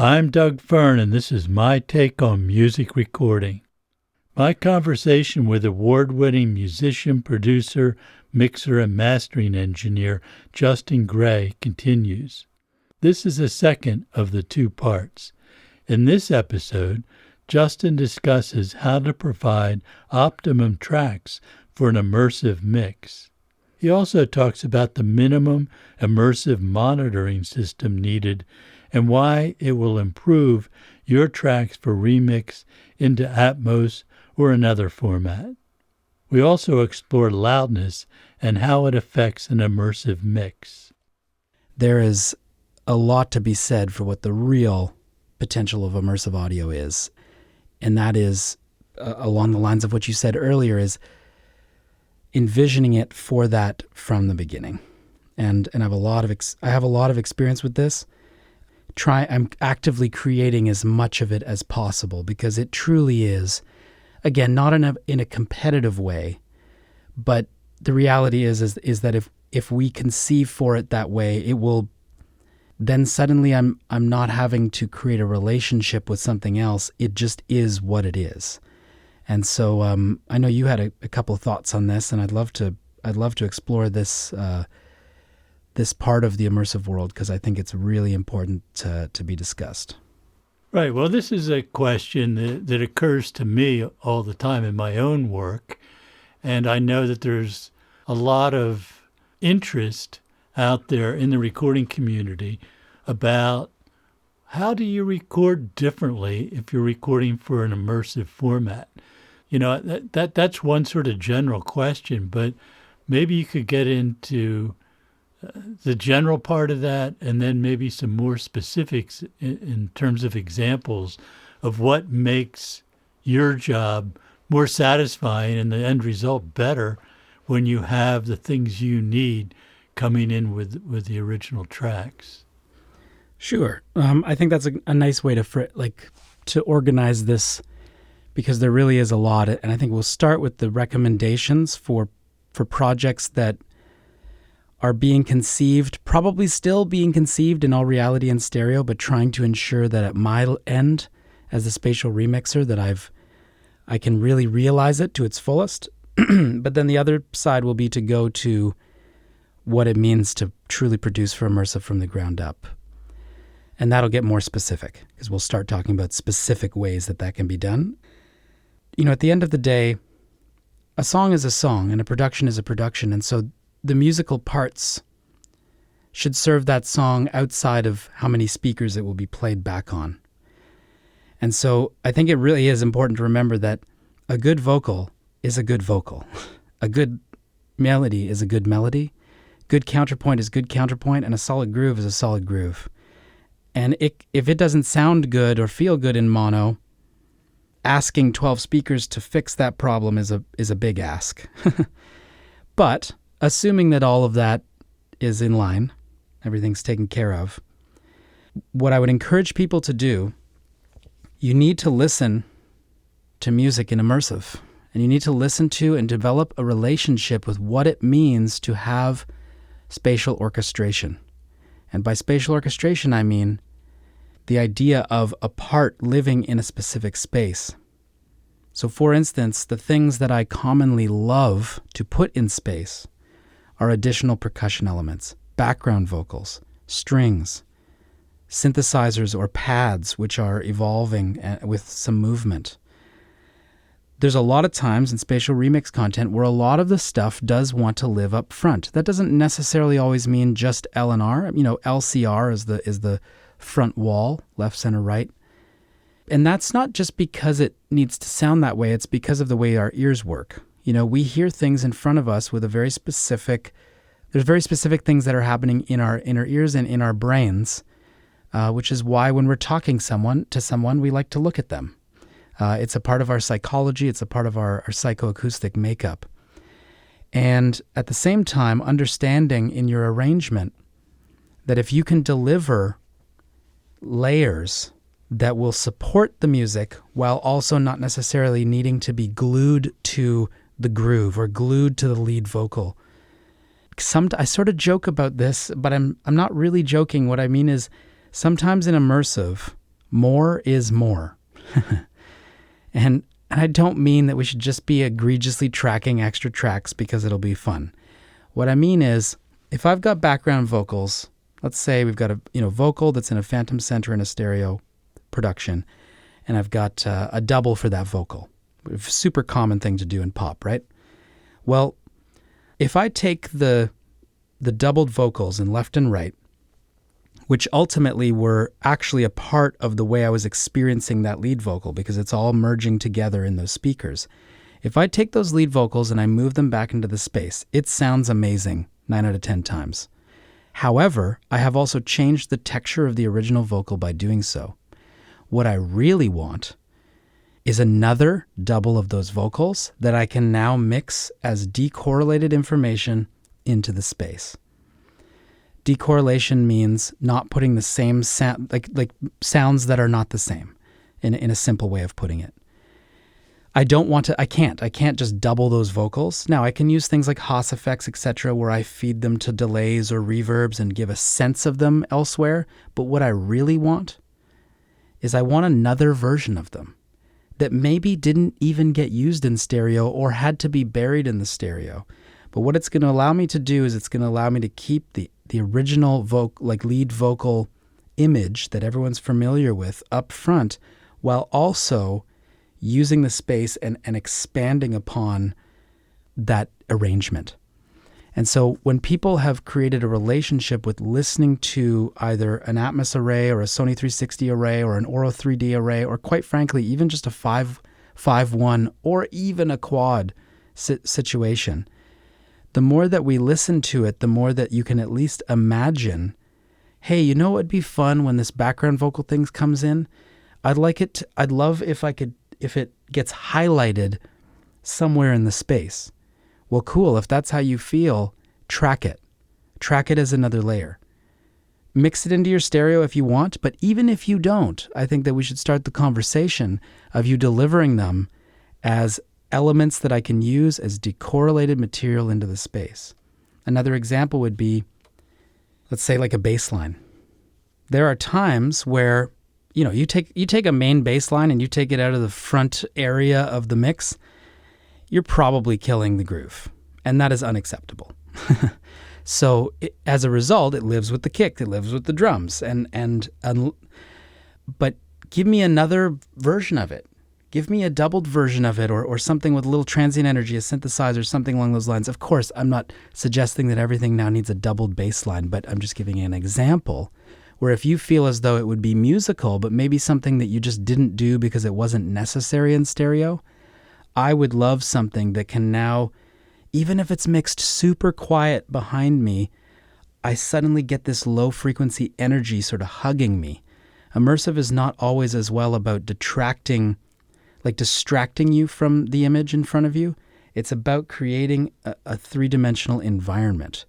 I'm Doug Fern, and this is my take on music recording. My conversation with award-winning musician, producer, mixer, and mastering engineer Justin Gray continues. This is the second of the two parts. In this episode, Justin discusses how to provide optimum tracks for an immersive mix. He also talks about the minimum immersive monitoring system needed and why it will improve your tracks for remix into Atmos or another format. We also explore loudness and how it affects an immersive mix. There is a lot to be said for what the real potential of immersive audio is. And that is, along the lines of what you said earlier, is envisioning it for that from the beginning. And I have a lot of experience with this. I'm actively creating as much of it as possible because it truly is, again, not in a competitive way, but the reality is that if we conceive for it that way, it will then suddenly I'm not having to create a relationship with something else. It just is what it is. And so I know you had a couple of thoughts on this, and I'd love to explore this this part of the immersive world because I think it's really important to be discussed. Right. Well, this is a question that occurs to me all the time in my own work. And I know that there's a lot of interest out there in the recording community about how do you record differently if you're recording for an immersive format? You know, that's one sort of general question, but maybe you could get into the general part of that and then maybe some more specifics in terms of examples of what makes your job more satisfying and the end result better when you have the things you need coming in with the original tracks. Sure. I think that's a nice way to organize this because there really is a lot. And I think we'll start with the recommendations for projects that are being conceived, probably still being conceived in all reality and stereo, but trying to ensure that at my end as a spatial remixer that I can really realize it to its fullest. But then the other side will be to go to what it means to truly produce for immersive from the ground up. And that'll get more specific because we'll start talking about specific ways that can be done. You know, at the end of the day, a song is a song and a production is a production. And so the musical parts should serve that song outside of how many speakers it will be played back on. And so I think it really is important to remember that a good vocal is a good vocal. A good melody is a good melody. Good counterpoint is good counterpoint, and a solid groove is a solid groove. And if it doesn't sound good or feel good in mono, asking 12 speakers to fix that problem is a big ask. But assuming that all of that is in line, everything's taken care of, what I would encourage people to do, you need to listen to music in immersive, and you need to listen to and develop a relationship with what it means to have spatial orchestration. And by spatial orchestration, I mean the idea of a part living in a specific space. So for instance, the things that I commonly love to put in space are additional percussion elements, background vocals, strings, synthesizers or pads which are evolving with some movement. There's a lot of times in spatial remix content where a lot of the stuff does want to live up front. That doesn't necessarily always mean just L&R. You know, LCR is the front wall, left, center, right. And that's not just because it needs to sound that way. It's because of the way our ears work. You know, we hear things in front of us with there's very specific things that are happening in our inner ears and in our brains, which is why when we're talking to someone, we like to look at them. It's a part of our psychology. It's a part of our psychoacoustic makeup. And at the same time, understanding in your arrangement that if you can deliver layers that will support the music while also not necessarily needing to be glued to the groove or glued to the lead vocal. I sort of joke about this, but I'm not really joking. What I mean is sometimes in immersive, More is more. And I don't mean that we should just be egregiously tracking extra tracks because it'll be fun. What I mean is, if I've got background vocals, let's say we've got a vocal that's in a phantom center in a stereo production, and I've got a double for that vocal. A super common thing to do in pop, right? Well, if I take the doubled vocals in left and right, which ultimately were actually a part of the way I was experiencing that lead vocal because it's all merging together in those speakers. If I take those lead vocals and I move them back into the space, it sounds amazing 9 out of 10 times. However, I have also changed the texture of the original vocal by doing so. What I really want is another double of those vocals that I can now mix as decorrelated information into the space. Decorrelation means not putting the same sound, like sounds that are not the same, in a simple way of putting it. I can't just double those vocals. Now, I can use things like Haas effects, etc., where I feed them to delays or reverbs and give a sense of them elsewhere. But what I really want is I want another version of them that maybe didn't even get used in stereo or had to be buried in the stereo. But what it's going to allow me to do is it's going to allow me to keep the original lead vocal image that everyone's familiar with up front, while also using the space and expanding upon that arrangement. And so when people have created a relationship with listening to either an Atmos array or a Sony 360 array or an Auro 3D array, or quite frankly, even just a 5.1 or even a quad situation, the more that we listen to it, the more that you can at least imagine, hey, you know what would be fun when this background vocal thing comes in? I'd love if it gets highlighted somewhere in the space. Well, cool. If that's how you feel, track it. Track it as another layer. Mix it into your stereo if you want, but even if you don't, I think that we should start the conversation of you delivering them as elements that I can use as decorrelated material into the space. Another example would be, let's say, like a bass line. There are times where, you take a main bass line and you take it out of the front area of the mix, you're probably killing the groove, and that is unacceptable. So as a result, it lives with the kick, it lives with the drums, but give me another version of it. Give me a doubled version of it, or something with a little transient energy, a synthesizer, something along those lines. Of course, I'm not suggesting that everything now needs a doubled bass line, but I'm just giving you an example where if you feel as though it would be musical, but maybe something that you just didn't do because it wasn't necessary in stereo, I would love something that can now, even if it's mixed super quiet behind me, I suddenly get this low frequency energy sort of hugging me. Immersive is not always as well about distracting you from the image in front of you. It's about creating a three-dimensional environment.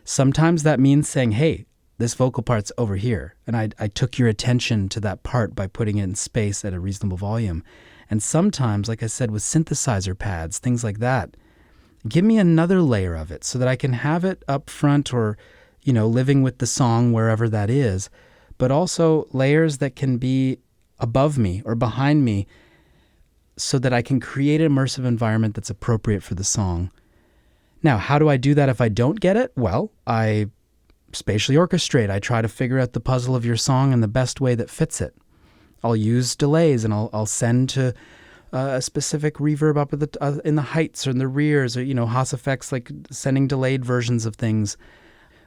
Sometimes that means saying, hey, this vocal part's over here, and I took your attention to that part by putting it in space at a reasonable volume. And sometimes, like I said, with synthesizer pads, things like that, give me another layer of it so that I can have it up front or, living with the song wherever that is, but also layers that can be above me or behind me so that I can create an immersive environment that's appropriate for the song. Now, how do I do that if I don't get it? Well, I spatially orchestrate. I try to figure out the puzzle of your song in the best way that fits it. I'll use delays and I'll send to a specific reverb up at in the heights or in the rears, or Haas effects, like sending delayed versions of things,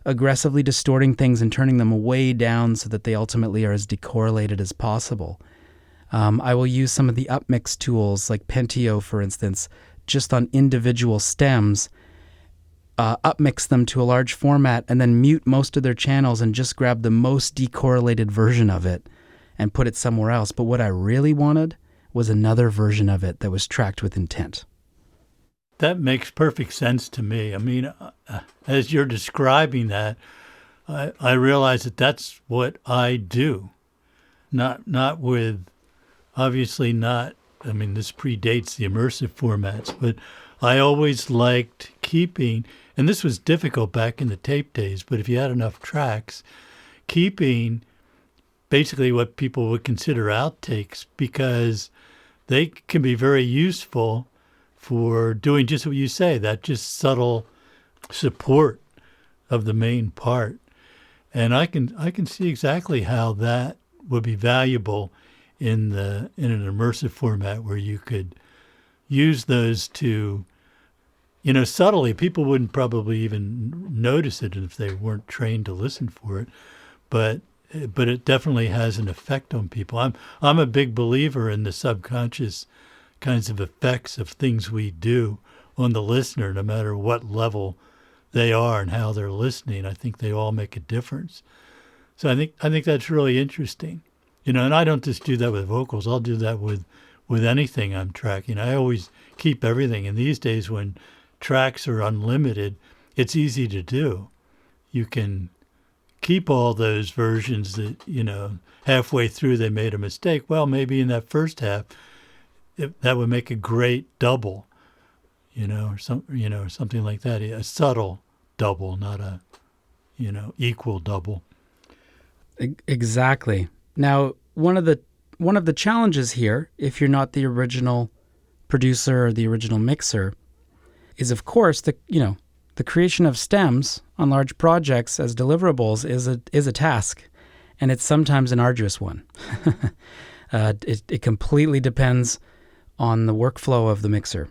aggressively distorting things and turning them way down so that they ultimately are as decorrelated as possible. I will use some of the upmix tools like Pentio, for instance, just on individual stems, upmix them to a large format and then mute most of their channels and just grab the most decorrelated version of it and put it somewhere else. But what I really wanted was another version of it that was tracked with intent. That makes perfect sense to me. I mean, as you're describing that, I realize that that's what I do. Not with, obviously not, I mean, this predates the immersive formats, but I always liked keeping, and this was difficult back in the tape days, but if you had enough tracks, keeping basically what people would consider outtakes, because they can be very useful for doing just what you say, that just subtle support of the main part. And I can see exactly how that would be valuable in an immersive format where you could use those to, subtly. People wouldn't probably even notice it if they weren't trained to listen for it, but it definitely has an effect on people. I'm a big believer in the subconscious kinds of effects of things we do on the listener, no matter what level they are and how they're listening. I think they all make a difference. So I think that's really interesting. And I don't just do that with vocals. I'll do that with anything I'm tracking. I always keep everything. And these days when tracks are unlimited, it's easy to do. You can keep all those versions that, halfway through they made a mistake. Well, maybe in that first half, that would make a great double, or something like that. A subtle double, not a, equal double. Exactly. Now, one of the challenges here, if you're not the original producer or the original mixer, is of course the creation of stems on large projects as deliverables is a task, and it's sometimes an arduous one. It completely depends on the workflow of the mixer,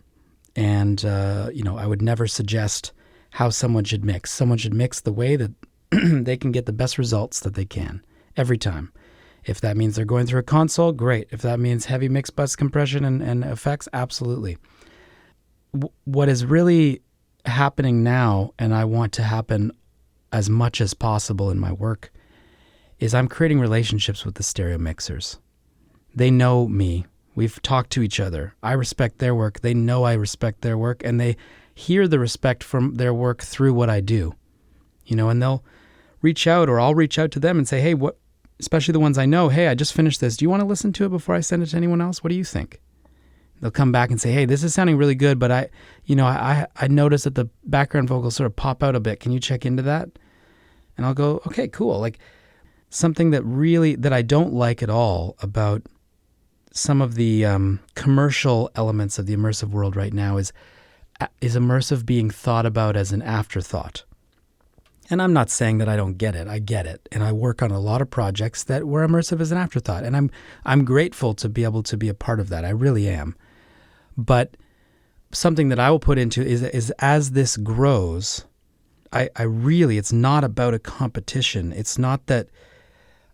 and I would never suggest how someone should mix. Someone should mix the way that they can get the best results that they can every time. If that means they're going through a console, great. If that means heavy mix bus compression and effects, absolutely. What is really happening now, and I want to happen as much as possible in my work, is I'm creating relationships with the stereo mixers. They know me. We've talked to each other. I respect their work. They know I respect their work, and they hear the respect from their work through what I do. And they'll reach out, or I'll reach out to them and say, hey, especially the ones I know, hey, I just finished this. Do you want to listen to it before I send it to anyone else? What do you think? They'll come back and say, hey, this is sounding really good, but I noticed that the background vocals sort of pop out a bit. Can you check into that? And I'll go, okay, cool. Like something that I don't like at all about some of the commercial elements of the immersive world right now is immersive being thought about as an afterthought. And I'm not saying that I don't get it. I get it. And I work on a lot of projects where immersive is an afterthought. And I'm grateful to be able to be a part of that. I really am. But something that I will put into is as this grows, it's not about a competition. It's not that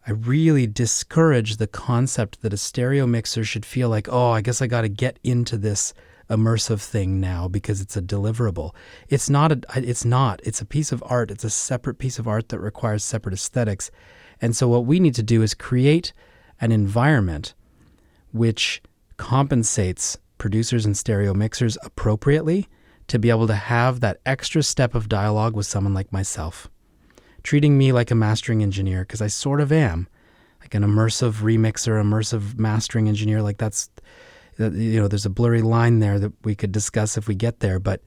I really discourage the concept that a stereo mixer should feel like, oh, I guess I got to get into this immersive thing now because it's a deliverable. It's not. It's a piece of art. It's a separate piece of art that requires separate aesthetics. And so what we need to do is create an environment which compensates producers and stereo mixers appropriately to be able to have that extra step of dialogue with someone like myself, treating me like a mastering engineer, because I sort of am, like an immersive remixer, immersive mastering engineer. Like that's, there's a blurry line there that we could discuss if we get there, but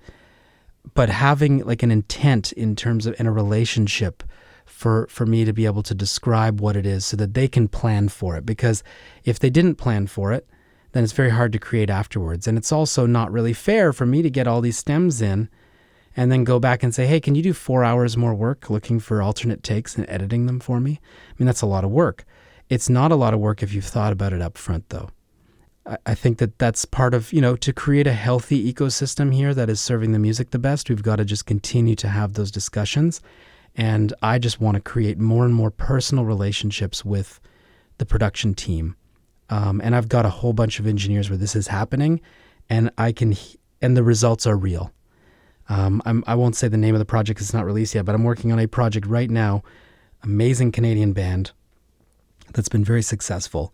having like an intent in terms of in a relationship for me to be able to describe what it is so that they can plan for it. Because if they didn't plan for it, then it's very hard to create afterwards. And it's also not really fair for me to get all these stems in and then go back and say, hey, can you do 4 hours more work looking for alternate takes and editing them for me? I mean, that's a lot of work. It's not a lot of work if you've thought about it up front, though. I think that that's part of, to create a healthy ecosystem here that is serving the music the best, we've got to just continue to have those discussions. And I just want to create more and more personal relationships with the production team. And I've got a whole bunch of engineers where this is happening, and and the results are real. I won't say the name of the project, it's not released yet, but I'm working on a project right now, amazing Canadian band that's been very successful.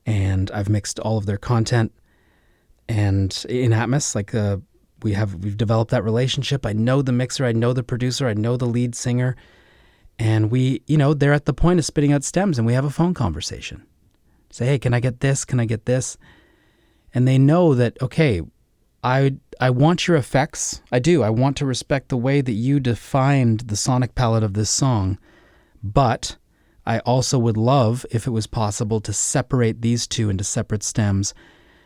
And I've mixed all of their content, and in Atmos, we've developed that relationship. I know the mixer, I know the producer, I know the lead singer, and they're at the point of spitting out stems, and we have a phone conversation. Say, hey, can I get this? Can I get this? And they know that, okay, I want your effects. I do. I want to respect the way that you defined the sonic palette of this song, but I also would love, if it was possible, to separate these two into separate stems,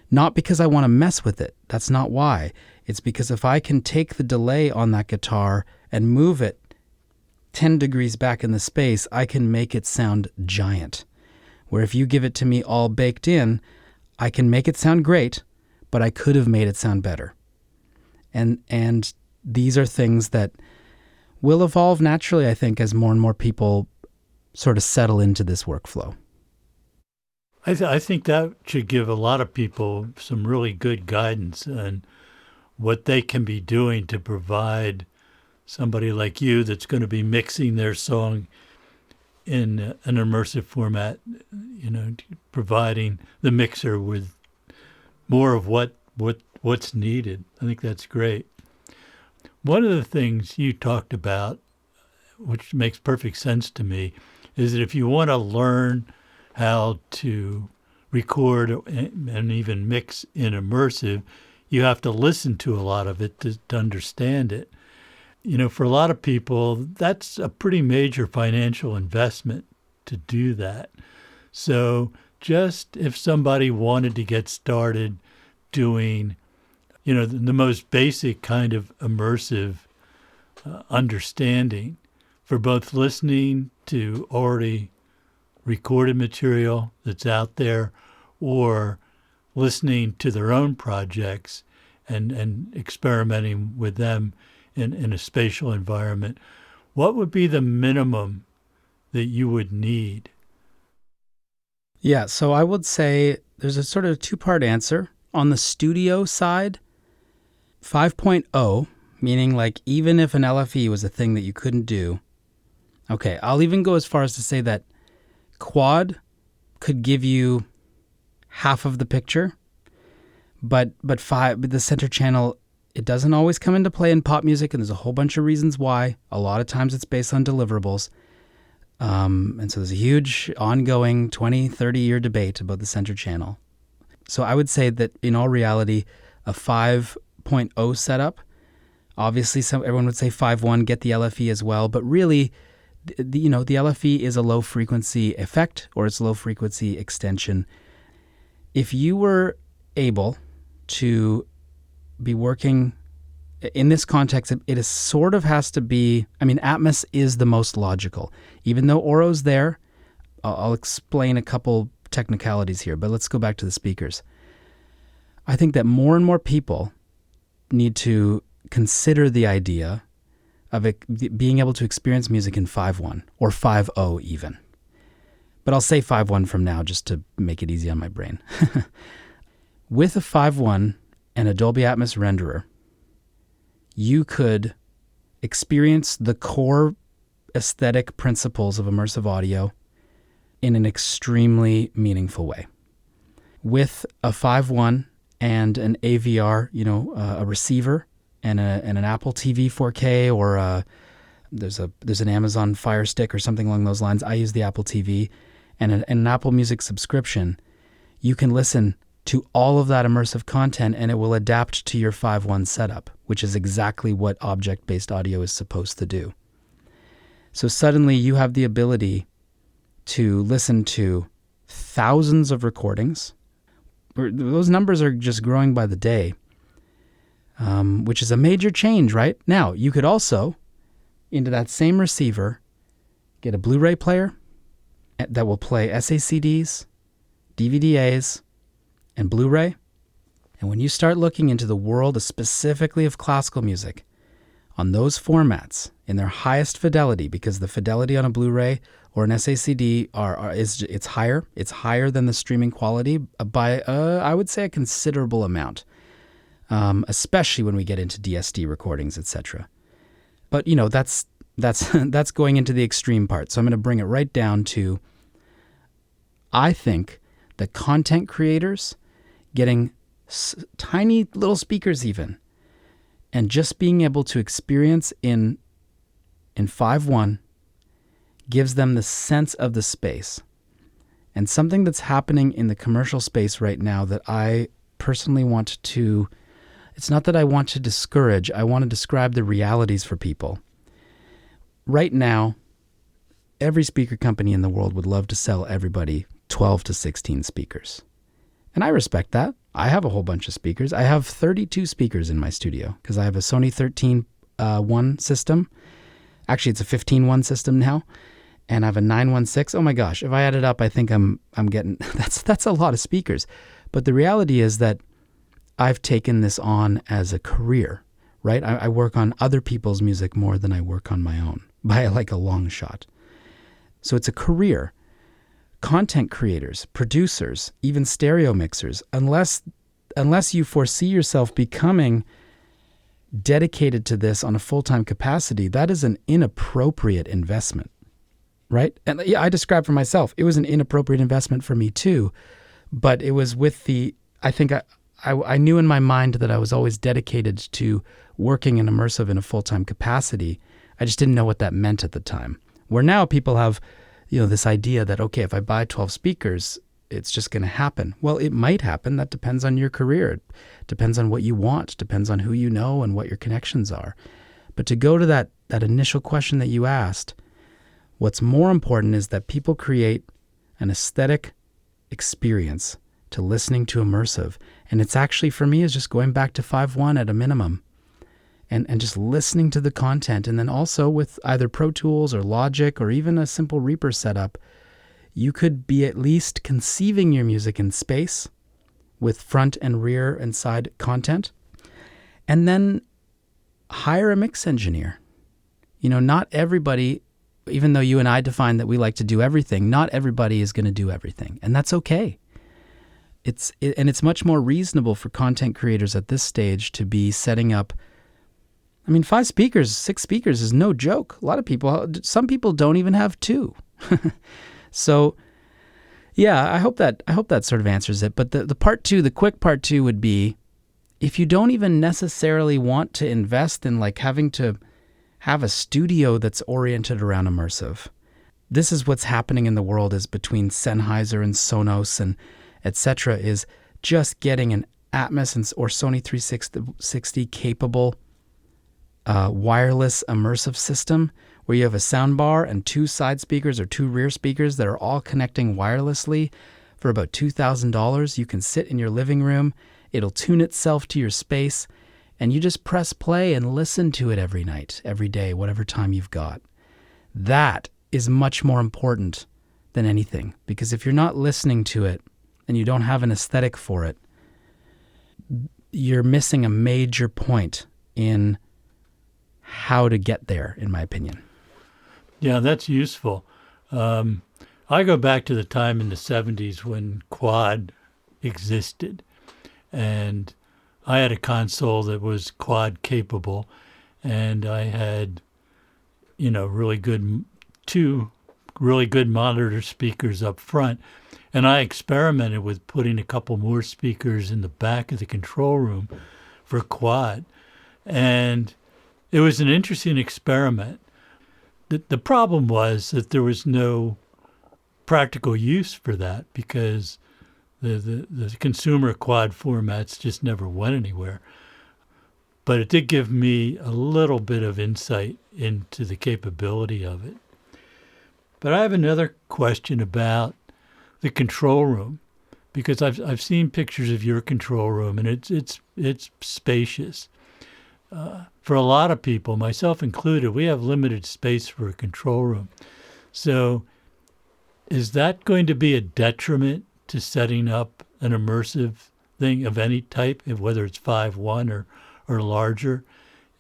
not because I want to mess with it. That's not why. It's because if I can take the delay on that guitar and move it 10 degrees back in the space, I can make it sound giant. Where if you give it to me all baked in, I can make it sound great, but I could have made it sound better. And these are things that will evolve naturally, I think, as more and more people sort of settle into this workflow. I think that should give a lot of people some really good guidance on what they can be doing to provide somebody like you that's going to be mixing their song in an immersive format, providing the mixer with more of what's needed. I think that's great. One of the things you talked about, which makes perfect sense to me, is that if you want to learn how to record and even mix in immersive, you have to listen to a lot of it to understand it. For a lot of people, that's a pretty major financial investment to do that. So just if somebody wanted to get started doing, the most basic kind of immersive understanding for both listening to already recorded material that's out there or listening to their own projects and experimenting with them in a spatial environment, what would be the minimum that you would need? Yeah, so I would say there's a sort of two-part answer. On the studio side, 5.0, meaning like even if an LFE was a thing that you couldn't do, okay, I'll even go as far as to say that quad could give you half of the picture, but the center channel, it doesn't always come into play in pop music, and there's a whole bunch of reasons why. A lot of times it's based on deliverables. And so there's a huge ongoing 20, 30-year debate about the center channel. So I would say that in all reality, a 5.0 setup, obviously everyone would say 5.1, get the LFE as well, but really, the LFE is a low-frequency effect or it's a low-frequency extension. If you were able to be working in this context, it is sort of has to be, Atmos is the most logical. Even though Auro's there, I'll explain a couple technicalities here, but let's go back to the speakers. I think that more and more people need to consider the idea of it being able to experience music in 5.1 or 5.0 even. But I'll say 5.1 from now just to make it easy on my brain. With a 5.1 and a Dolby Atmos renderer, you could experience the core aesthetic principles of immersive audio in an extremely meaningful way. With a 5.1 and an AVR, a receiver and an Apple TV 4K or there's an Amazon Fire Stick or something along those lines. I use the Apple TV and an Apple Music subscription. You can listen to all of that immersive content and it will adapt to your 5.1 setup, which is exactly what object-based audio is supposed to do. So suddenly you have the ability to listen to thousands of recordings. Those numbers are just growing by the day, which is a major change, right? Now, you could also, into that same receiver, get a Blu-ray player that will play SACDs, DVDAs, and Blu-ray. And when you start looking into the world specifically of classical music, on those formats, in their highest fidelity, because the fidelity on a Blu-ray or an SACD it's higher. It's higher than the streaming quality by, I would say, a considerable amount, especially when we get into DSD recordings, etc. But, that's going into the extreme part. So I'm going to bring it right down to, I think that content creators getting tiny little speakers even, and just being able to experience in 5.1 gives them the sense of the space. And something that's happening in the commercial space right now that I personally want to, it's not that I want to discourage, I want to describe the realities for people. Right now, every speaker company in the world would love to sell everybody 12 to 16 speakers. And I respect that. I have a whole bunch of speakers. I have 32 speakers in my studio because I have a Sony 13.1 system. Actually, it's a 15.1 system now. And I have a 916. Oh my gosh, if I add it up, I think I'm getting, that's a lot of speakers. But the reality is that I've taken this on as a career, right? I work on other people's music more than I work on my own, by like a long shot. So it's a career. Content creators, producers, even stereo mixers, unless you foresee yourself becoming dedicated to this on a full-time capacity, that is an inappropriate investment, right? And yeah, I described for myself, it was an inappropriate investment for me too, but it was with I think I knew in my mind that I was always dedicated to working in immersive in a full-time capacity. I just didn't know what that meant at the time. Where now people have, this idea that, okay, if I buy 12 speakers, it's just going to happen. Well, it might happen. That depends on your career. It depends on what you want. It depends on who you know and what your connections are. But to go to that initial question that you asked, what's more important is that people create an aesthetic experience to listening to immersive. And it's actually, for me, is just going back to 5.1 at a minimum and just listening to the content. And then also with either Pro Tools or Logic or even a simple Reaper setup, you could be at least conceiving your music in space with front and rear and side content. And then hire a mix engineer. Not everybody, even though you and I define that we like to do everything, not everybody is going to do everything. And that's okay. It's much more reasonable for content creators at this stage to be setting up. 5 speakers, 6 speakers is no joke. Some people don't even have 2. So, yeah, I hope that sort of answers it. But the part 2, the quick part 2 would be, if you don't even necessarily want to invest in like having to have a studio that's oriented around immersive. This is what's happening in the world is between Sennheiser and Sonos and etc. is just getting an Atmos or Sony 360 capable wireless immersive system where you have a soundbar and 2 side speakers or 2 rear speakers that are all connecting wirelessly for about $2,000. You can sit in your living room. It'll tune itself to your space, and you just press play and listen to it every night, every day, whatever time you've got. That is much more important than anything, because if you're not listening to it and you don't have an aesthetic for it, you're missing a major point in how to get there, in my opinion. Yeah, that's useful. I go back to the time in the 70s when quad existed, and I had a console that was quad capable, and I had, two really good monitor speakers up front. And I experimented with putting a couple more speakers in the back of the control room for quad. And it was an interesting experiment. The problem was that there was no practical use for that because the consumer quad formats just never went anywhere. But it did give me a little bit of insight into the capability of it. But I have another question about the control room, because I've seen pictures of your control room, and it's spacious. For a lot of people, myself included, we have limited space for a control room. So is that going to be a detriment to setting up an immersive thing of any type, whether it's 5.1 or larger?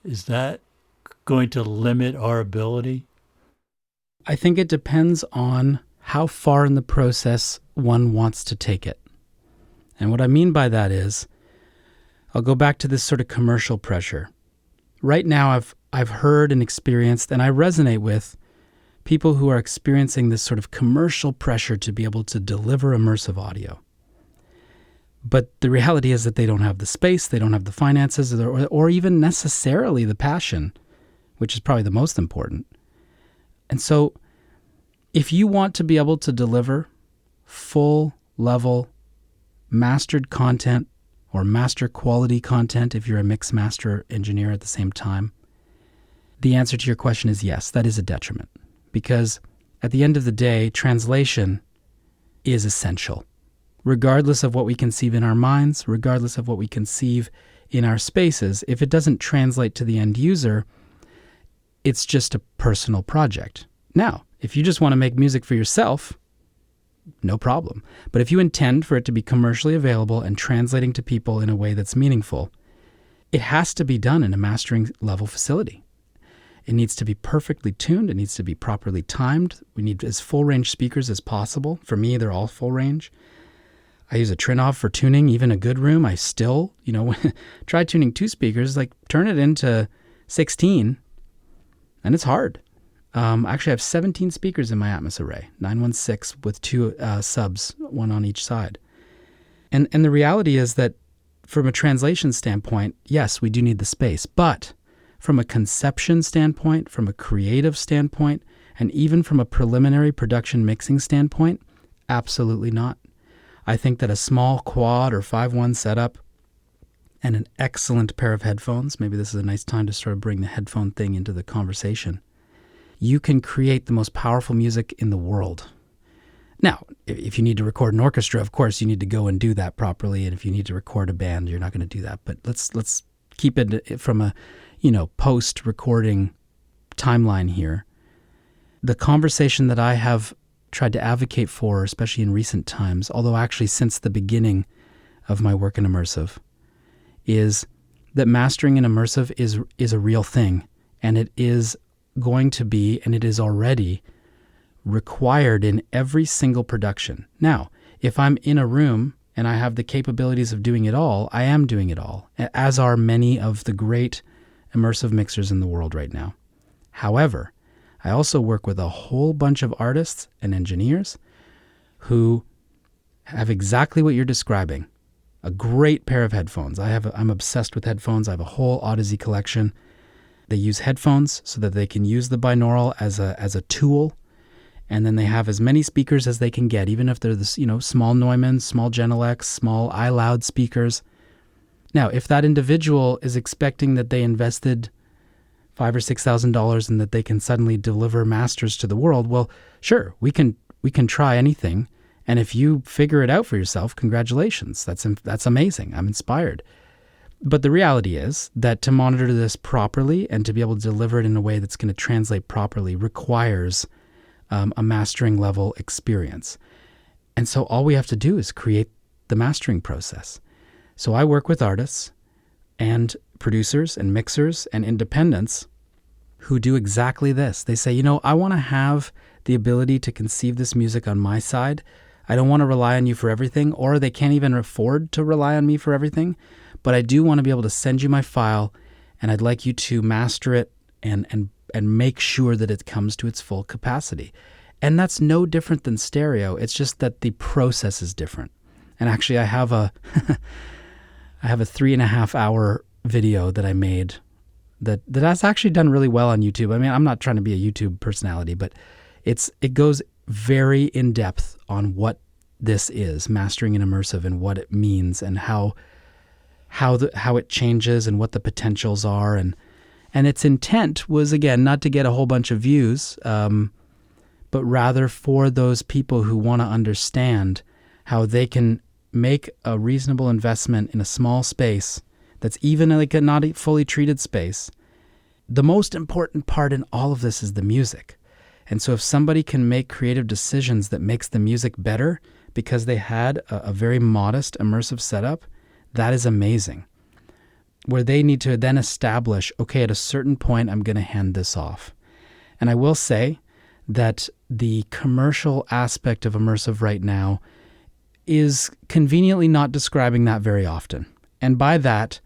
Is that going to limit our ability? I think it depends on how far in the process one wants to take it. And what I mean by that is, I'll go back to this sort of commercial pressure. Right now, I've heard and experienced, and I resonate with people who are experiencing this sort of commercial pressure to be able to deliver immersive audio. But the reality is that they don't have the space, they don't have the finances, or even necessarily the passion, which is probably the most important. And so if you want to be able to deliver full-level mastered content or master quality content, if you're a mix master engineer at the same time, the answer to your question is yes, that is a detriment. Because at the end of the day, translation is essential. Regardless of what we conceive in our minds, regardless of what we conceive in our spaces, if it doesn't translate to the end user, it's just a personal project. Now, if you just want to make music for yourself, no problem. But if you intend for it to be commercially available and translating to people in a way that's meaningful, it has to be done in a mastering level facility. It needs to be perfectly tuned. It needs to be properly timed. We need as full range speakers as possible. For me, they're all full range. I use a Trinnov for tuning, even a good room. I still, try tuning 2 speakers, like turn it into 16, and it's hard. Actually, I have 17 speakers in my Atmos array, 916 with 2 subs, 1 on each side. And the reality is that from a translation standpoint, yes, we do need the space, but from a conception standpoint, from a creative standpoint, and even from a preliminary production mixing standpoint, absolutely not. I think that a small quad or 5.1 setup and an excellent pair of headphones, maybe this is a nice time to sort of bring the headphone thing into the conversation, you can create the most powerful music in the world. Now, if you need to record an orchestra, of course, you need to go and do that properly. And if you need to record a band, you're not going to do that. But let's keep it from a, post-recording timeline here. The conversation that I have tried to advocate for, especially in recent times, although actually since the beginning of my work in Immersive, is that mastering in Immersive is a real thing. And it is going to be, and it is already, required in every single production. Now, if I'm in a room and I have the capabilities of doing it all, I am doing it all, as are many of the great immersive mixers in the world right now. However, I also work with a whole bunch of artists and engineers who have exactly what you're describing. A great pair of headphones. I'm obsessed with headphones. I have a whole Odyssey collection. They use headphones so that they can use the binaural as a tool. And then they have as many speakers as they can get, even if they're the small Neumann, small Genelecs, small iLoud speakers. Now, if that individual is expecting that they invested $5,000 or $6,000 and that they can suddenly deliver masters to the world, well, sure, we can try anything. And if you figure it out for yourself, congratulations. That's amazing. I'm inspired. But the reality is that to monitor this properly and to be able to deliver it in a way that's going to translate properly requires a mastering level experience. And so all we have to do is create the mastering process. So I work with artists and producers and mixers and independents who do exactly this. They say, I want to have the ability to conceive this music on my side. I don't want to rely on you for everything, or they can't even afford to rely on me for everything. But I do want to be able to send you my file, and I'd like you to master it and make sure that it comes to its full capacity. And that's no different than stereo. It's just that the process is different. And actually, I have a 3.5 hour video that I made that has actually done really well on YouTube. I mean, I'm not trying to be a YouTube personality, but it goes very in depth on what this is, mastering in Immersive, and what it means, and how it changes, and what the potentials are, and its intent was, again, not to get a whole bunch of views, but rather for those people who want to understand how they can make a reasonable investment in a small space that's even like a not fully treated space. The most important part in all of this is the music. And so if somebody can make creative decisions that makes the music better because they had a very modest immersive setup, that is amazing. Where they need to then establish, okay, at a certain point, I'm going to hand this off. And I will say that the commercial aspect of Immersive right now is conveniently not describing that very often. And by that,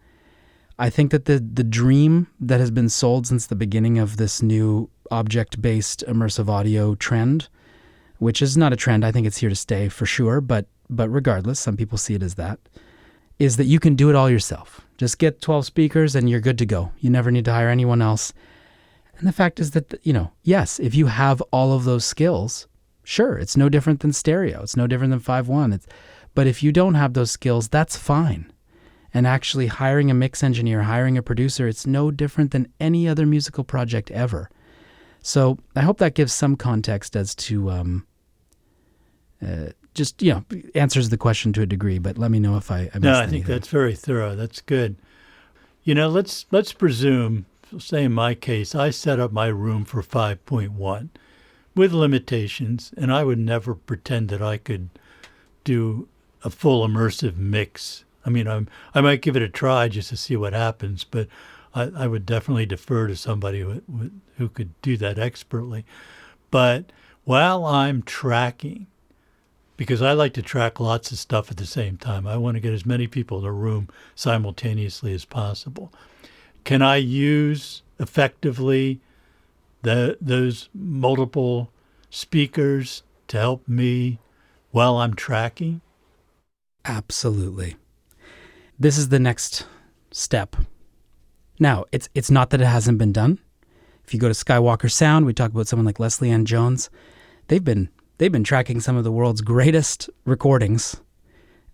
I think that the dream that has been sold since the beginning of this new object-based immersive audio trend, which is not a trend, I think it's here to stay for sure, but regardless, some people see it as that, is that you can do it all yourself. Just get 12 speakers and you're good to go. You never need to hire anyone else. And the fact is that, yes, if you have all of those skills, sure, it's no different than stereo. It's no different than 5.1. But if you don't have those skills, that's fine. And actually hiring a mix engineer, hiring a producer, it's no different than any other musical project ever. So I hope that gives some context as to answers the question to a degree, but let me know if I missed anything. No, I think that's very thorough. That's good. Let's presume, say in my case, I set up my room for 5.1 with limitations, and I would never pretend that I could do a full immersive mix. I mean, I might give it a try just to see what happens, but I would definitely defer to somebody who could do that expertly. But while I'm tracking, because I like to track lots of stuff at the same time, I want to get as many people in a room simultaneously as possible. Can I use effectively those multiple speakers to help me while I'm tracking? Absolutely. This is the next step. Now, it's not that it hasn't been done. If you go to Skywalker Sound, we talk about someone like Leslie Ann Jones. They've been tracking some of the world's greatest recordings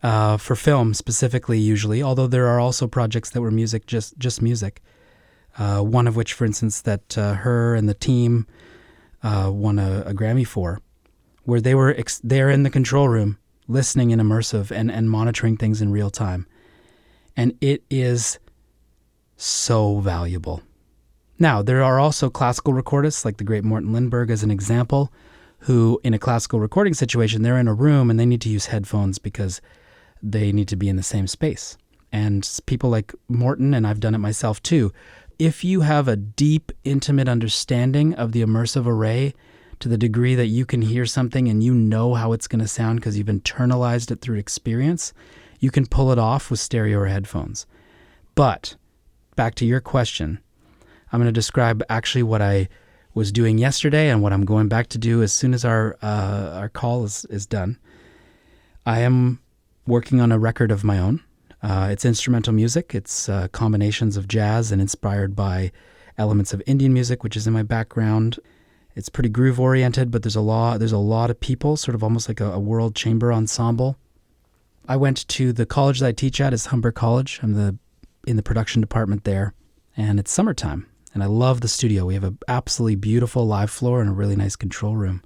for film specifically, usually, although there are also projects that were music, just music. One of which, for instance, that her and the team won a Grammy for, where they're in the control room listening in immersive and monitoring things in real time. And it is so valuable. Now, there are also classical recordists, like the great Morten Lindberg as an example, who in a classical recording situation, they're in a room and they need to use headphones because they need to be in the same space. And people like Morten, and I've done it myself too, if you have a deep, intimate understanding of the immersive array to the degree that you can hear something and you know how it's going to sound because you've internalized it through experience, you can pull it off with stereo or headphones. But back to your question, I'm going to describe actually what I was doing yesterday and what I'm going back to do as soon as our call is done. I am working on a record of my own. It's instrumental music. It's combinations of jazz and inspired by elements of Indian music, which is in my background. It's pretty groove oriented, but there's a lot of people, sort of almost like a world chamber ensemble. I went to the college that I teach at, is Humber College. I'm in the production department there, and it's summertime. And I love the studio. We have an absolutely beautiful live floor and a really nice control room.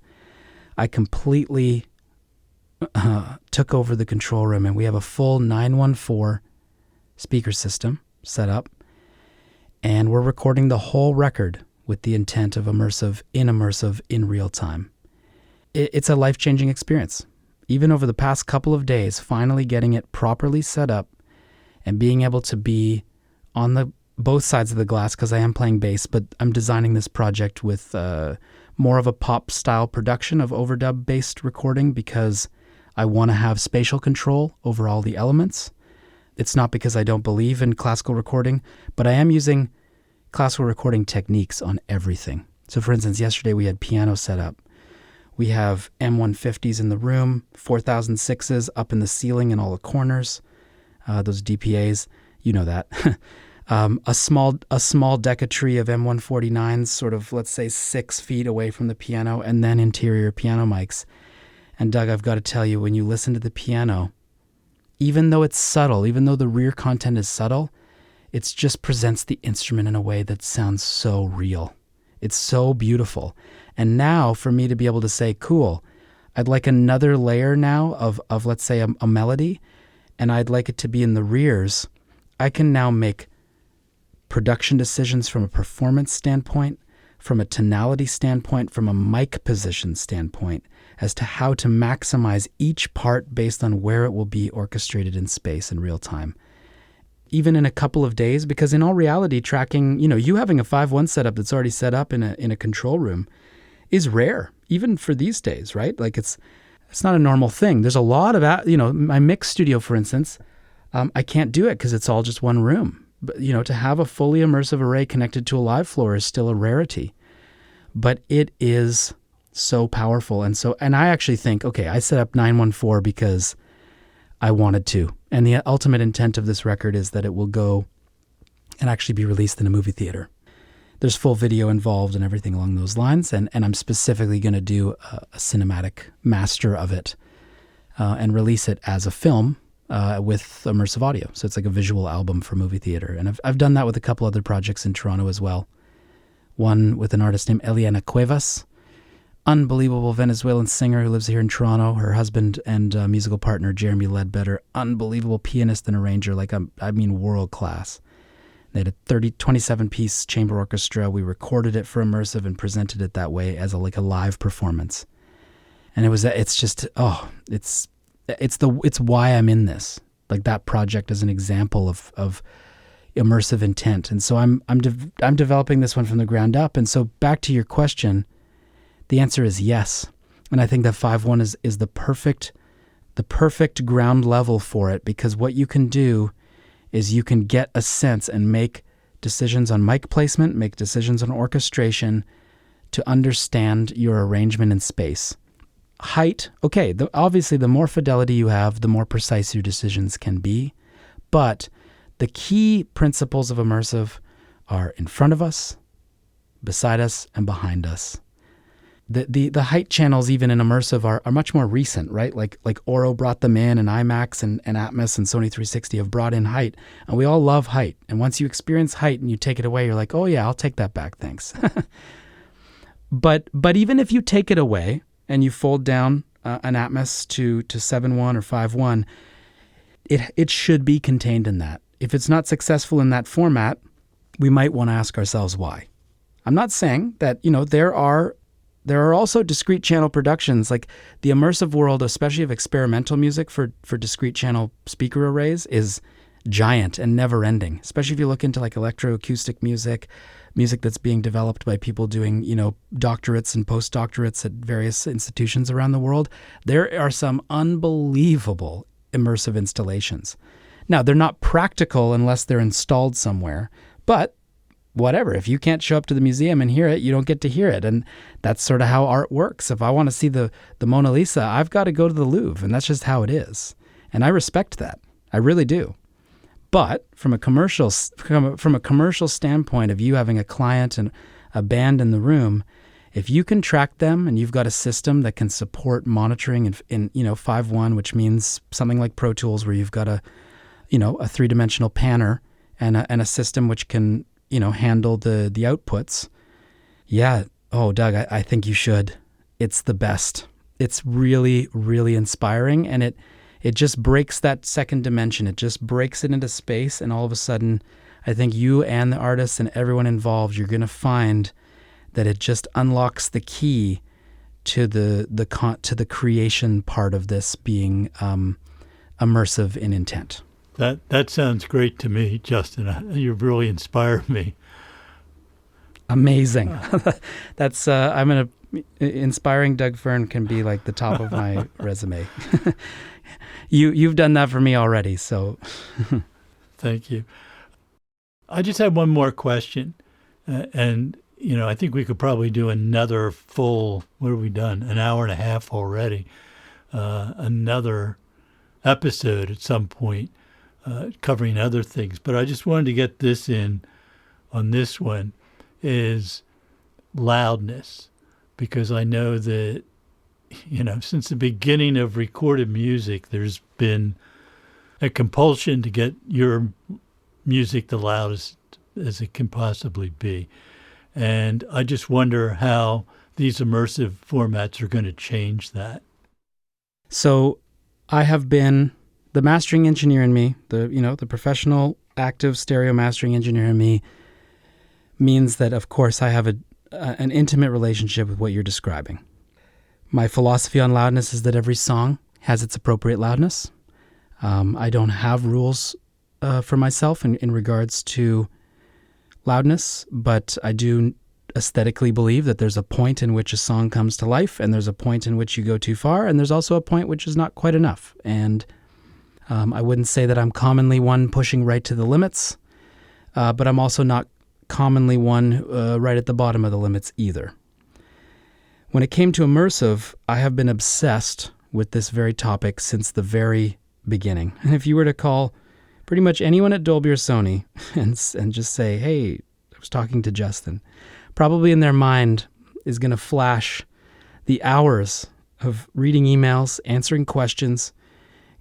I completely took over the control room, and we have a full 914 speaker system set up. And we're recording the whole record with the intent of immersive in real time. It's a life-changing experience. Even over the past couple of days, finally getting it properly set up and being able to be on both sides of the glass, because I am playing bass, but I'm designing this project with more of a pop-style production of overdub-based recording because I want to have spatial control over all the elements. It's not because I don't believe in classical recording, but I am using classical recording techniques on everything. So for instance, yesterday we had piano set up. We have M150s in the room, 4006s up in the ceiling in all the corners, those DPAs, you know that. A small Decatree of M149s, sort of, let's say, 6 feet away from the piano, and then interior piano mics. And Doug, I've got to tell you, when you listen to the piano, even though it's subtle, even though the rear content is subtle, it just presents the instrument in a way that sounds so real. It's so beautiful. And now for me to be able to say, cool, I'd like another layer now of let's say, a melody, and I'd like it to be in the rears, I can now make production decisions from a performance standpoint, from a tonality standpoint, from a mic position standpoint, as to how to maximize each part based on where it will be orchestrated in space in real time. Even in a couple of days, because in all reality, tracking, you having a 5.1 setup that's already set up in a control room is rare, even for these days, right? Like it's not a normal thing. There's a lot of, my mix studio, for instance, I can't do it because it's all just one room. But, to have a fully immersive array connected to a live floor is still a rarity. But it is so powerful. And I actually think, okay, I set up 914 because I wanted to. And the ultimate intent of this record is that it will go and actually be released in a movie theater. There's full video involved and everything along those lines. And I'm specifically going to do a cinematic master of it and release it as a film with immersive audio. So it's like a visual album for movie theater. And I've done that with a couple other projects in Toronto as well. one with an artist named Eliana Cuevas, unbelievable Venezuelan singer who lives here in Toronto. Her husband and musical partner, Jeremy Ledbetter, unbelievable pianist and arranger, world class. They had a 27-piece chamber orchestra. We recorded it for Immersive and presented it that way as a live performance. And it's why I'm in this. Like that project is an example of immersive intent. And so I'm developing this one from the ground up. And so back to your question, the answer is yes. And I think that 5.1 is the perfect ground level for it, because what you can do is you can get a sense and make decisions on mic placement, make decisions on orchestration to understand your arrangement in space. Height, okay, obviously the more fidelity you have, the more precise your decisions can be. But the key principles of immersive are in front of us, beside us, and behind us. The height channels, even in immersive, are much more recent, right? Like Oro brought them in, and IMAX and Atmos and Sony 360 have brought in height, and we all love height. And once you experience height and you take it away, you're like, oh yeah, I'll take that back, thanks. But even if you take it away and you fold down an Atmos to 7.1 or 5.1, it should be contained in that. If it's not successful in that format, we might want to ask ourselves why. I'm not saying that, there are also discrete channel productions, like the immersive world, especially of experimental music for discrete channel speaker arrays, is giant and never ending. Especially if you look into like electroacoustic music that's being developed by people doing, doctorates and postdoctorates at various institutions around the world. There are some unbelievable immersive installations. Now, they're not practical unless they're installed somewhere, but whatever. If you can't show up to the museum and hear it, you don't get to hear it. And that's sort of how art works. If I want to see the Mona Lisa, I've got to go to the Louvre, and that's just how it is. And I respect that. I really do. But from a commercial standpoint of you having a client and a band in the room, if you can track them and you've got a system that can support monitoring in 5.1, which means something like Pro Tools, where you've got a three-dimensional panner and a system which can handle the outputs. Yeah. Oh, Doug, I think you should. It's the best. It's really, really inspiring. And it just breaks that second dimension. It just breaks it into space. And all of a sudden, I think you and the artists and everyone involved, you're going to find that it just unlocks the key to the creation part of this being immersive in intent. That sounds great to me, Justin. You've really inspired me. Amazing. That's inspiring Doug Fern can be like the top of my resume. You've done that for me already, so thank you. I just have one more question, and I think we could probably do another full. What have we done? An hour and a half already. Another episode at some point. Covering other things, but I just wanted to get this in on this one, is loudness, because I know that, since the beginning of recorded music, there's been a compulsion to get your music the loudest as it can possibly be. And I just wonder how these immersive formats are going to change that. So I have been the mastering engineer in me, the professional active stereo mastering engineer in me, means that, of course, I have an intimate relationship with what you're describing. My philosophy on loudness is that every song has its appropriate loudness. I don't have rules for myself in regards to loudness, but I do aesthetically believe that there's a point in which a song comes to life, and there's a point in which you go too far, and there's also a point which is not quite enough. And I wouldn't say that I'm commonly one pushing right to the limits, but I'm also not commonly one right at the bottom of the limits either. When it came to immersive, I have been obsessed with this very topic since the very beginning. And if you were to call pretty much anyone at Dolby or Sony and just say, hey, I was talking to Justin, probably in their mind is going to flash the hours of reading emails, answering questions,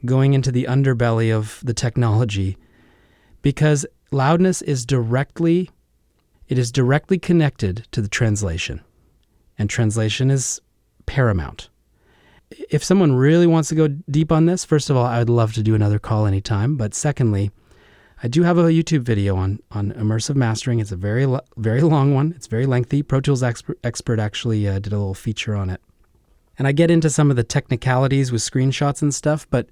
going into the underbelly of the technology, because loudness is directly it is directly connected to the translation. And translation is paramount. If someone really wants to go deep on this, first of all, I would love to do another call anytime. But secondly, I do have a YouTube video on immersive mastering. It's a very long one. It's very lengthy. Pro Tools expert actually did a little feature on it. And I get into some of the technicalities with screenshots and stuff, but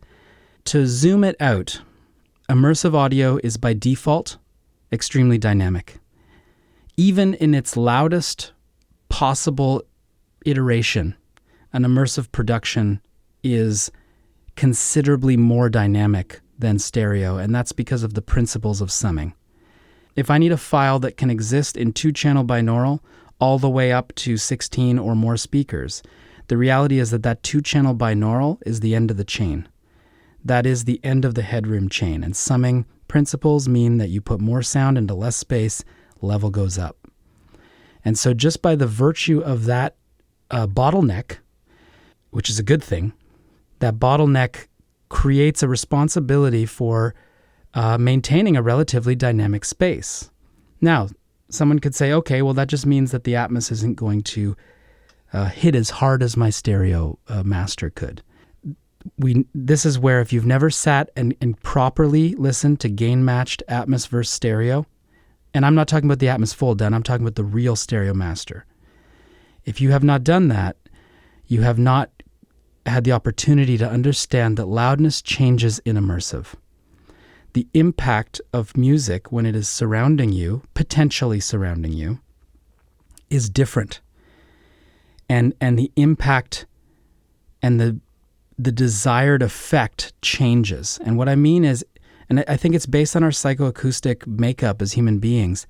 to zoom it out, immersive audio is by default extremely dynamic. Even in its loudest possible iteration, an immersive production is considerably more dynamic than stereo, and that's because of the principles of summing. If I need a file that can exist in 2-channel binaural all the way up to 16 or more speakers, the reality is that 2-channel binaural is the end of the chain. That is the end of the headroom chain, and summing principles mean that you put more sound into less space, level goes up. And so just by the virtue of that bottleneck, which is a good thing, that bottleneck creates a responsibility for maintaining a relatively dynamic space. Now, someone could say, okay, well, that just means that the Atmos isn't going to hit as hard as my stereo master could. This is where if you've never sat and properly listened to gain-matched Atmos versus stereo, and I'm not talking about the Atmos full done, I'm talking about the real stereo master. If you have not done that, you have not had the opportunity to understand that loudness changes in immersive. The impact of music when it is surrounding you, potentially surrounding you, is different. And the impact and the desired effect changes. And what I mean is, and I think it's based on our psychoacoustic makeup as human beings,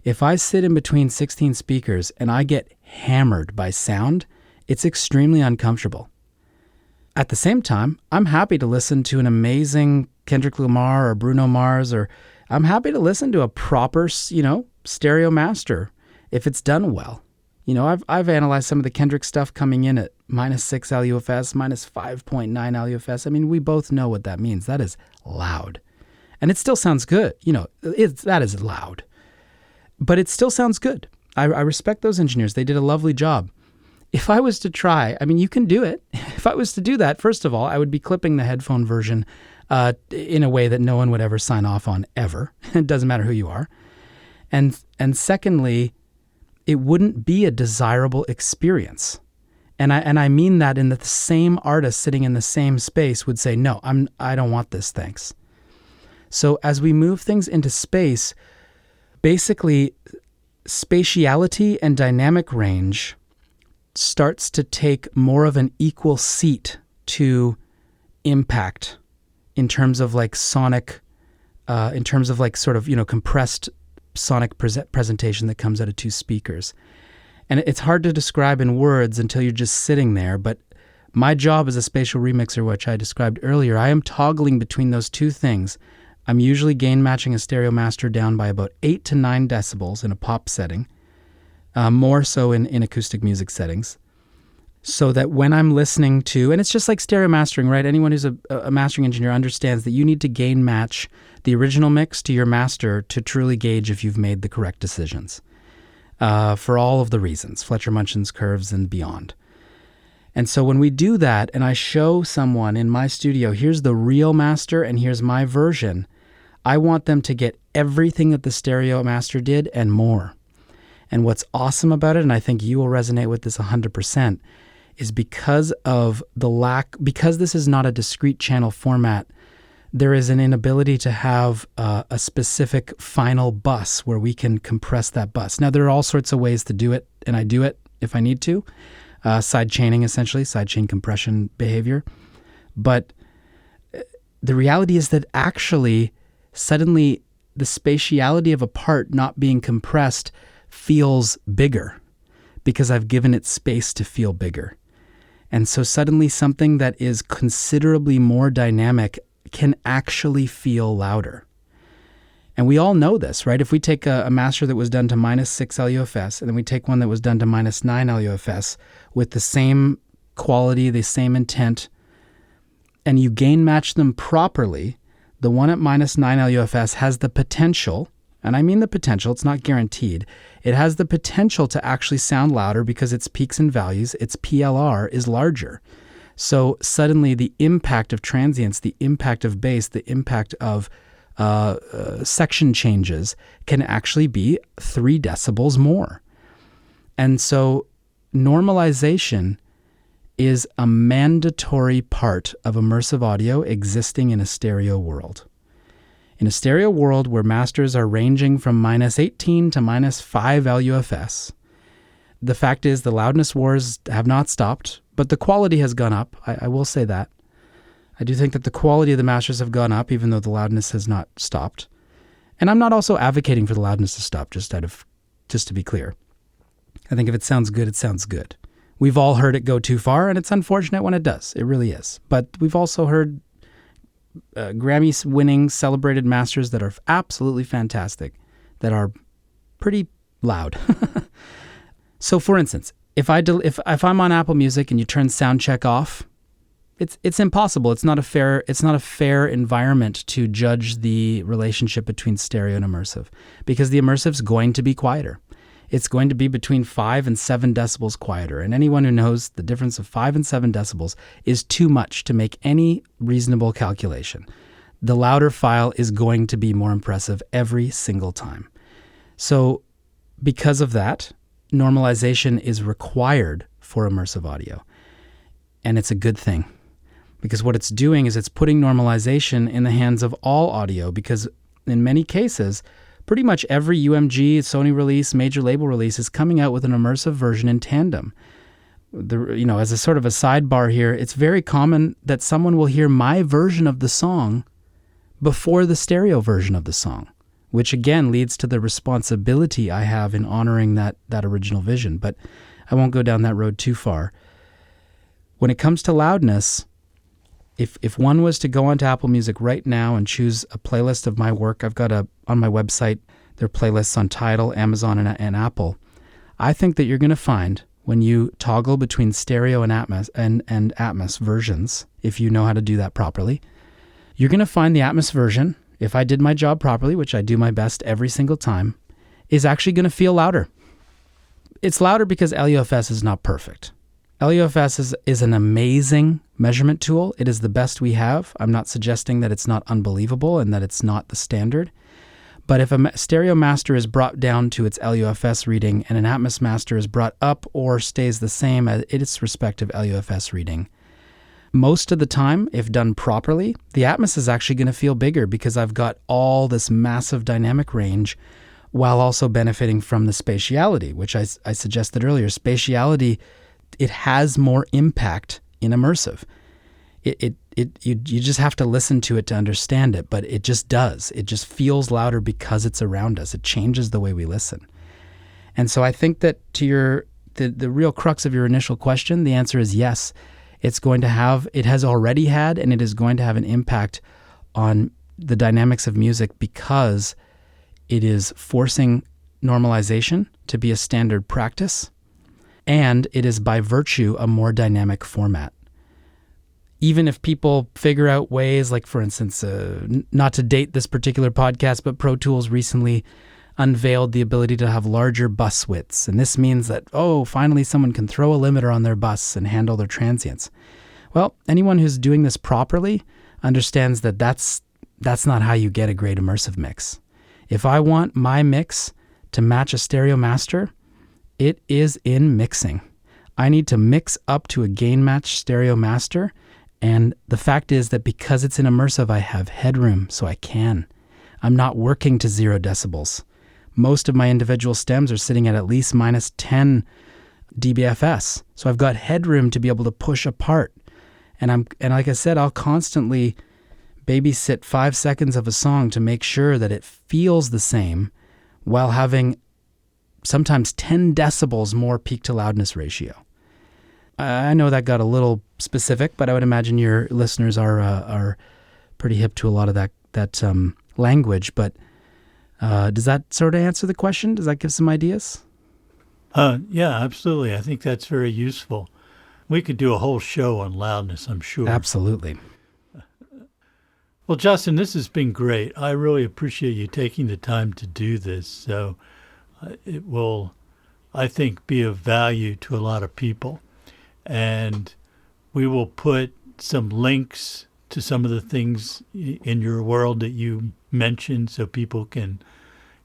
if I sit in between 16 speakers and I get hammered by sound, it's extremely uncomfortable. At the same time, I'm happy to listen to an amazing Kendrick Lamar or Bruno Mars, or I'm happy to listen to a proper, stereo master if it's done well. I've analyzed some of the Kendrick stuff coming in at -6 LUFS, -5.9 LUFS. I mean, we both know what that means. That is loud. And it still sounds good. That is loud. But it still sounds good. I respect those engineers. They did a lovely job. If I was to try, you can do it. If I was to do that, first of all, I would be clipping the headphone version in a way that no one would ever sign off on, ever. It doesn't matter who you are. And secondly, it wouldn't be a desirable experience. And I mean that in that the same artist sitting in the same space would say, no, I don't want this, thanks. So as we move things into space, basically spatiality and dynamic range starts to take more of an equal seat to impact in terms of like sonic, in terms of like sort of, compressed sonic presentation that comes out of 2 speakers. And it's hard to describe in words until you're just sitting there. But my job as a spatial remixer, which I described earlier, I am toggling between those 2 things. I'm usually gain matching a stereo master down by about 8 to 9 decibels in a pop setting, more so in acoustic music settings, so that when I'm listening to, and it's just like stereo mastering, right? Anyone who's a mastering engineer understands that you need to gain match the original mix to your master to truly gauge if you've made the correct decisions, for all of the reasons, Fletcher-Munchen's curves and beyond. And so when we do that, and I show someone in my studio, here's the real master and here's my version, I want them to get everything that the stereo master did and more. And what's awesome about it, and I think you will resonate with this 100%, is because of because this is not a discrete channel format, there is an inability to have a specific final bus where we can compress that bus. Now, there are all sorts of ways to do it, and I do it if I need to. Side chaining, essentially, side chain compression behavior. But the reality is that actually, suddenly, the spatiality of a part not being compressed feels bigger because I've given it space to feel bigger. And so suddenly something that is considerably more dynamic can actually feel louder. And we all know this, right? If we take a master that was done to -6 LUFS, and then we take one that was done to -9 LUFS with the same quality, the same intent, and you gain match them properly, the one at -9 LUFS has the potential, and I mean the potential, it's not guaranteed, it has the potential to actually sound louder because its peaks and values, its PLR, is larger. So suddenly the impact of transients, the impact of bass, the impact of section changes can actually be 3 decibels more. And so normalization is a mandatory part of immersive audio existing in a stereo world. In a stereo world where masters are ranging from -18 to -5 LUFS, the fact is the loudness wars have not stopped, but the quality has gone up. I will say that. I do think that the quality of the masters have gone up, even though the loudness has not stopped. And I'm not also advocating for the loudness to stop, just to be clear. I think if it sounds good, it sounds good. We've all heard it go too far, and it's unfortunate when it does. It really is. But we've also heard Grammy-winning, celebrated masters that are absolutely fantastic, that are pretty loud. So, for instance, if I'm on Apple Music and you turn sound check off, it's impossible. It's not a fair environment to judge the relationship between stereo and immersive, because the immersive's going to be quieter. It's going to be between 5 and 7 decibels quieter. And anyone who knows the difference of 5 and 7 decibels is too much to make any reasonable calculation. The louder file is going to be more impressive every single time. So because of that, normalization is required for immersive audio. And it's a good thing, because what it's doing is it's putting normalization in the hands of all audio, because in many cases, pretty much every UMG, Sony release, major label release is coming out with an immersive version in tandem. As a sort of a sidebar here, it's very common that someone will hear my version of the song before the stereo version of the song, which again leads to the responsibility I have in honoring that original vision. But I won't go down that road too far. When it comes to loudness, if one was to go onto Apple Music right now and choose a playlist of my work, I've got on my website, there are playlists on Tidal, Amazon, and Apple. I think that you're going to find, when you toggle between stereo and Atmos versions, if you know how to do that properly, you're going to find the Atmos version, if I did my job properly, which I do my best every single time, is actually going to feel louder. It's louder because LUFS is not perfect. LUFS is an amazing measurement tool. It is the best we have. I'm not suggesting that it's not unbelievable and that it's not the standard. But if a stereo master is brought down to its LUFS reading and an Atmos master is brought up or stays the same at its respective LUFS reading, most of the time, if done properly, the Atmos is actually going to feel bigger because I've got all this massive dynamic range while also benefiting from the spatiality, which I suggested earlier. Spatiality, it has more impact in immersive. You just have to listen to it to understand it, but it just does. It just feels louder because it's around us. It changes the way we listen. And so I think that to the real crux of your initial question, the answer is yes. It has already had, and it is going to have an impact on the dynamics of music because it is forcing normalization to be a standard practice. And it is by virtue a more dynamic format. Even if people figure out ways, like for instance, not to date this particular podcast, but Pro Tools recently unveiled the ability to have larger bus widths. And this means that, finally someone can throw a limiter on their bus and handle their transients. Well, anyone who's doing this properly understands that that's not how you get a great immersive mix. If I want my mix to match a stereo master, it is in mixing. I need to mix up to a gain match stereo master. And the fact is that because it's in immersive, I have headroom, so I can. I'm not working to 0 decibels. Most of my individual stems are sitting at least minus 10 dBFS. So I've got headroom to be able to push apart. And like I said, I'll constantly babysit 5 seconds of a song to make sure that it feels the same while having sometimes 10 decibels more peak to loudness ratio. I know that got a little specific, but I would imagine your listeners are pretty hip to a lot of that language. But does that sort of answer the question? Does that give some ideas? Yeah, absolutely. I think that's very useful. We could do a whole show on loudness, I'm sure. Absolutely. Well, Justin, this has been great. I really appreciate you taking the time to do this. So it will, I think, be of value to a lot of people. And we will put some links to some of the things in your world that you mentioned so people can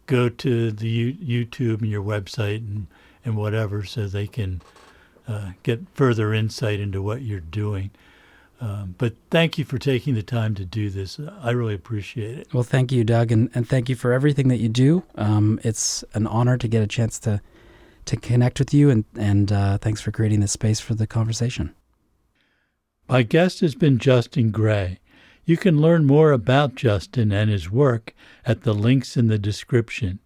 go to the YouTube and your website and whatever so they can get further insight into what you're doing. But thank you for taking the time to do this. I really appreciate it. Well, thank you, Doug, and thank you for everything that you do. It's an honor to get a chance to connect with you, and thanks for creating this space for the conversation. My guest has been Justin Gray. You can learn more about Justin and his work at the links in the description.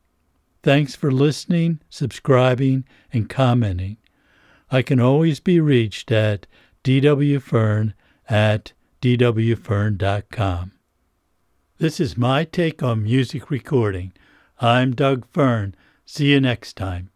Thanks for listening, subscribing, and commenting. I can always be reached at dwfern@dwfern.com. This is my take on music recording. I'm Doug Fern. See you next time.